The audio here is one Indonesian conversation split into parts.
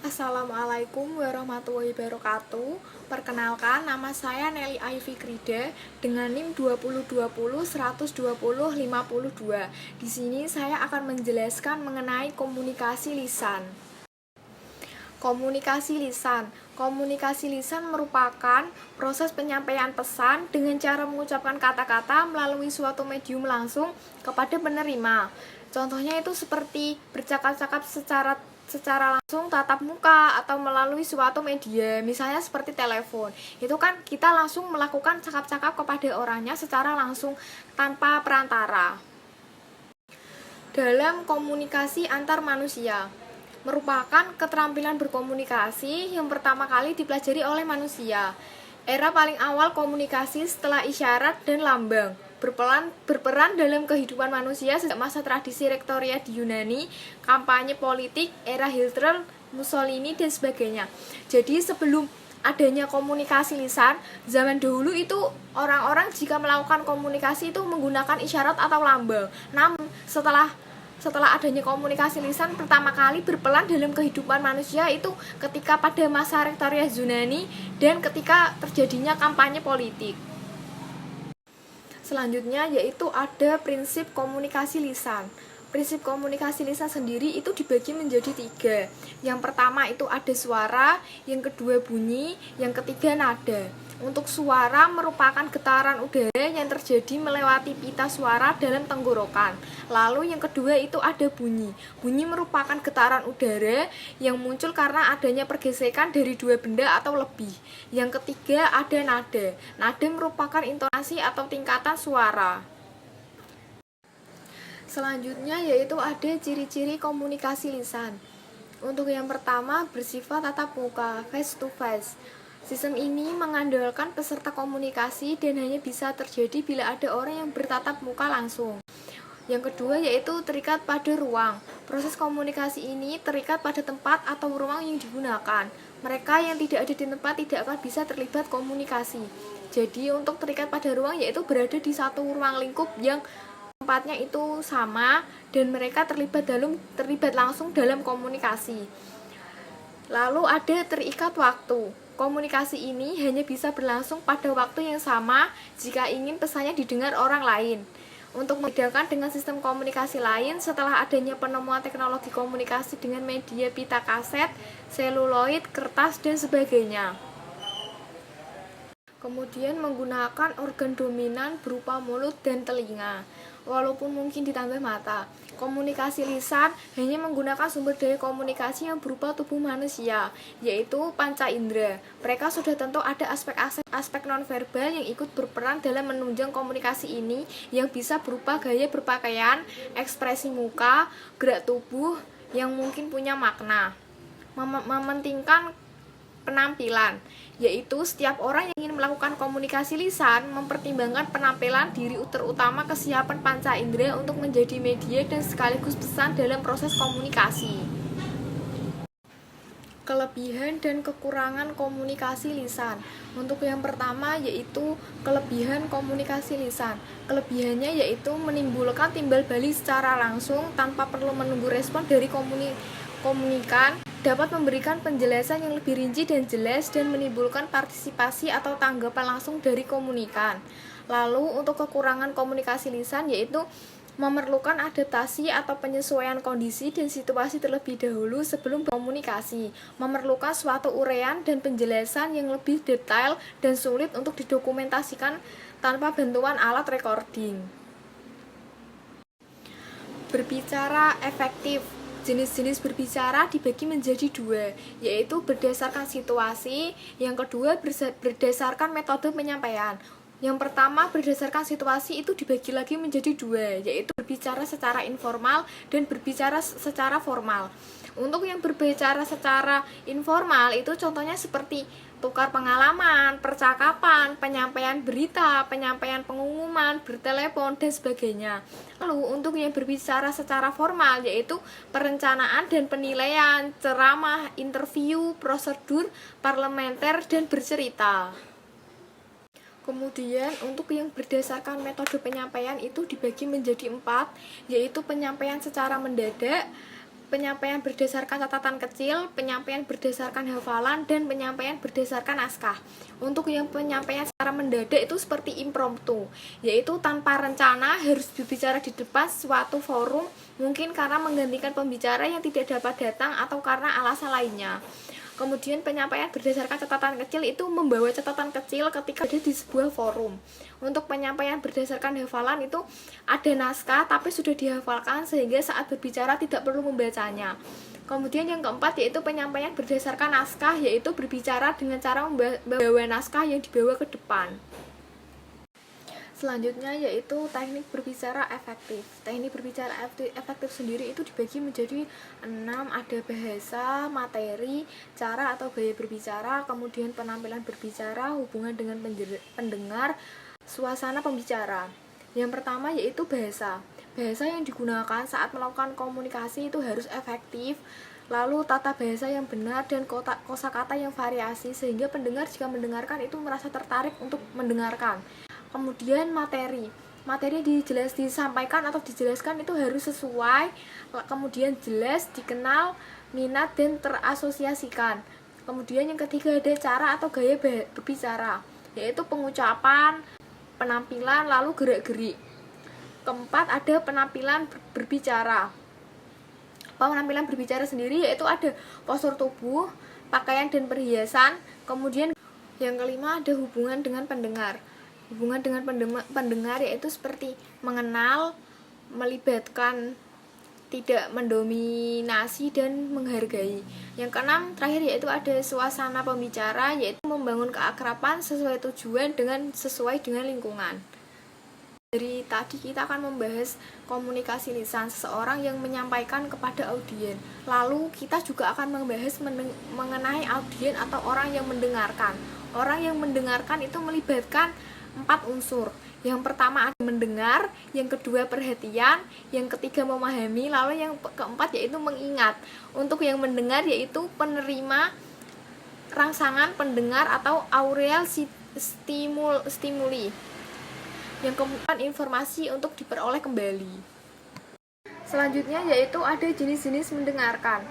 Assalamualaikum warahmatullahi wabarakatuh. Perkenalkan, nama saya Nelly Ivy Krida dengan NIM 2020 120 50 2. Di sini saya akan menjelaskan mengenai komunikasi lisan. Komunikasi lisan merupakan proses penyampaian pesan dengan cara mengucapkan kata-kata melalui suatu medium langsung kepada penerima. Contohnya itu seperti bercakap-cakap secara langsung tatap muka atau melalui suatu media, misalnya seperti telepon. Itu kan kita langsung melakukan cakap-cakap kepada orangnya secara langsung tanpa perantara. Dalam komunikasi antar manusia, merupakan keterampilan berkomunikasi yang pertama kali dipelajari oleh manusia. Era paling awal komunikasi setelah isyarat dan lambang berperan dalam kehidupan manusia sejak masa tradisi rektoria di Yunani, kampanye politik, era Hitler, Mussolini, dan sebagainya. Jadi sebelum adanya komunikasi lisan, zaman dahulu itu orang-orang jika melakukan komunikasi itu menggunakan isyarat atau lambang. Namun setelah adanya komunikasi lisan pertama kali berperan dalam kehidupan manusia itu ketika pada masa rektoria Yunani dan ketika terjadinya kampanye politik. Selanjutnya yaitu ada prinsip komunikasi lisan. Prinsip komunikasi lisan sendiri itu dibagi menjadi 3. Yang pertama itu ada suara, yang kedua bunyi, yang ketiga nada. Untuk suara merupakan getaran udara yang terjadi melewati pita suara dalam tenggorokan. Lalu yang kedua itu ada bunyi. Bunyi merupakan getaran udara yang muncul karena adanya pergesekan dari dua benda atau lebih. Yang ketiga ada nada. Nada merupakan intonasi atau tingkatan suara. Selanjutnya yaitu ada ciri-ciri komunikasi lisan. Untuk yang pertama bersifat tatap muka, face to face. Sistem ini mengandalkan peserta komunikasi dan hanya bisa terjadi bila ada orang yang bertatap muka langsung. Yang kedua yaitu terikat pada ruang. Proses komunikasi ini terikat pada tempat atau ruang yang digunakan. Mereka yang tidak ada di tempat tidak akan bisa terlibat komunikasi. Jadi untuk terikat pada ruang yaitu berada di satu ruang lingkup yang tempatnya itu sama dan mereka terlibat langsung dalam komunikasi. Lalu ada terikat waktu. Komunikasi ini hanya bisa berlangsung pada waktu yang sama jika ingin pesannya didengar orang lain. Untuk membedakan dengan sistem komunikasi lain, setelah adanya penemuan teknologi komunikasi dengan media pita kaset, seluloid, kertas, dan sebagainya. Kemudian menggunakan organ dominan berupa mulut dan telinga, walaupun mungkin ditambah mata. Komunikasi lisan hanya menggunakan sumber daya komunikasi yang berupa tubuh manusia, yaitu panca indera. Mereka sudah tentu ada aspek nonverbal yang ikut berperan dalam menunjang komunikasi ini, yang bisa berupa gaya berpakaian, ekspresi muka, gerak tubuh yang mungkin punya makna. Mementingkan penampilan, yaitu setiap orang yang ingin melakukan komunikasi lisan mempertimbangkan penampilan diri terutama kesiapan panca indera untuk menjadi media dan sekaligus pesan dalam proses komunikasi. Kelebihan dan kekurangan komunikasi lisan. Untuk yang pertama yaitu kelebihan komunikasi lisan. Kelebihannya yaitu menimbulkan timbal balik secara langsung tanpa perlu menunggu respon dari komunikan, dapat memberikan penjelasan yang lebih rinci dan jelas dan menimbulkan partisipasi atau tanggapan langsung dari komunikan. Lalu untuk kekurangan komunikasi lisan yaitu memerlukan adaptasi atau penyesuaian kondisi dan situasi terlebih dahulu sebelum berkomunikasi, memerlukan suatu uraian dan penjelasan yang lebih detail dan sulit untuk didokumentasikan tanpa bantuan alat recording. Berbicara efektif. Jenis-jenis berbicara dibagi menjadi 2, yaitu berdasarkan situasi, yang kedua berdasarkan metode penyampaian. Yang pertama berdasarkan situasi itu dibagi lagi menjadi 2, yaitu berbicara secara informal dan berbicara secara formal. Untuk yang berbicara secara informal itu contohnya seperti tukar pengalaman, percakapan, penyampaian berita, penyampaian pengumuman, bertelepon, dan sebagainya. Lalu untuk yang berbicara secara formal yaitu perencanaan dan penilaian, ceramah, interview, prosedur parlementer, dan bercerita. Kemudian untuk yang berdasarkan metode penyampaian itu dibagi menjadi 4, yaitu penyampaian secara mendadak, penyampaian berdasarkan catatan kecil, penyampaian berdasarkan hafalan, dan penyampaian berdasarkan naskah. Untuk yang penyampaian secara mendadak itu seperti impromptu, yaitu tanpa rencana harus berbicara di depan suatu forum, mungkin karena menggantikan pembicara yang tidak dapat datang atau karena alasan lainnya. Kemudian penyampaian berdasarkan catatan kecil itu membawa catatan kecil ketika ada di sebuah forum. Untuk penyampaian berdasarkan hafalan itu ada naskah tapi sudah dihafalkan sehingga saat berbicara tidak perlu membacanya. Kemudian yang keempat yaitu penyampaian berdasarkan naskah, yaitu berbicara dengan cara membawa naskah yang dibawa ke depan. Selanjutnya yaitu teknik berbicara efektif. Teknik berbicara efektif sendiri itu dibagi menjadi 6, ada bahasa, materi, cara atau gaya berbicara, kemudian penampilan berbicara, hubungan dengan pendengar, suasana pembicara. Yang pertama yaitu bahasa. Bahasa yang digunakan saat melakukan komunikasi itu harus efektif, lalu tata bahasa yang benar dan kosakata yang variasi sehingga pendengar jika mendengarkan itu merasa tertarik untuk mendengarkan. Kemudian materi disampaikan atau dijelaskan itu harus sesuai, kemudian jelas, dikenal, minat, dan terasosiasikan. Kemudian yang ketiga ada cara atau gaya berbicara, yaitu pengucapan, penampilan, lalu gerak-gerik. Keempat ada penampilan berbicara. Penampilan berbicara sendiri yaitu ada postur tubuh, pakaian dan perhiasan. Kemudian yang kelima ada hubungan dengan pendengar. Hubungan dengan pendengar yaitu seperti mengenal, melibatkan, tidak mendominasi, dan menghargai. Yang keenam terakhir yaitu ada suasana pembicara, yaitu membangun keakraban sesuai tujuan sesuai dengan lingkungan. Dari tadi kita akan membahas komunikasi lisan, seseorang yang menyampaikan kepada audien. Lalu kita juga akan membahas mengenai audien atau orang yang mendengarkan. Orang yang mendengarkan itu melibatkan 4 unsur. Yang pertama ada mendengar, yang kedua perhatian, yang ketiga memahami, lalu yang keempat yaitu mengingat. Untuk yang mendengar yaitu penerima rangsangan pendengar atau aureal stimuli. Yang keempat informasi untuk diperoleh kembali. Selanjutnya yaitu ada jenis-jenis mendengarkan.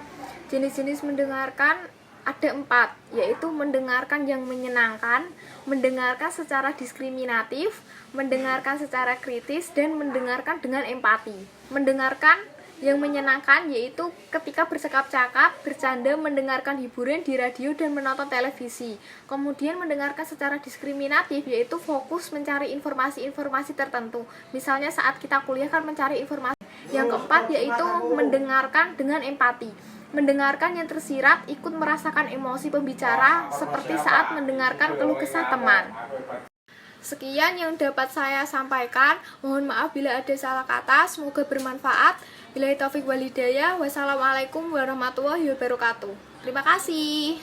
Jenis-jenis mendengarkan ada 4, yaitu mendengarkan yang menyenangkan, mendengarkan secara diskriminatif, mendengarkan secara kritis, dan mendengarkan dengan empati. Mendengarkan yang menyenangkan yaitu ketika bercakap-cakap, bercanda, mendengarkan hiburan di radio dan menonton televisi. Kemudian mendengarkan secara diskriminatif yaitu fokus mencari informasi-informasi tertentu. Misalnya saat kita kuliah kan mencari informasi. Yang keempat yaitu mendengarkan dengan empati. Mendengarkan yang tersirat, ikut merasakan emosi pembicara seperti saat mendengarkan keluh kesah teman. Sekian yang dapat saya sampaikan. Mohon maaf bila ada salah kata. Semoga bermanfaat. Billahi taufik wal hidayah. Wassalamualaikum warahmatullahi wabarakatuh. Terima kasih.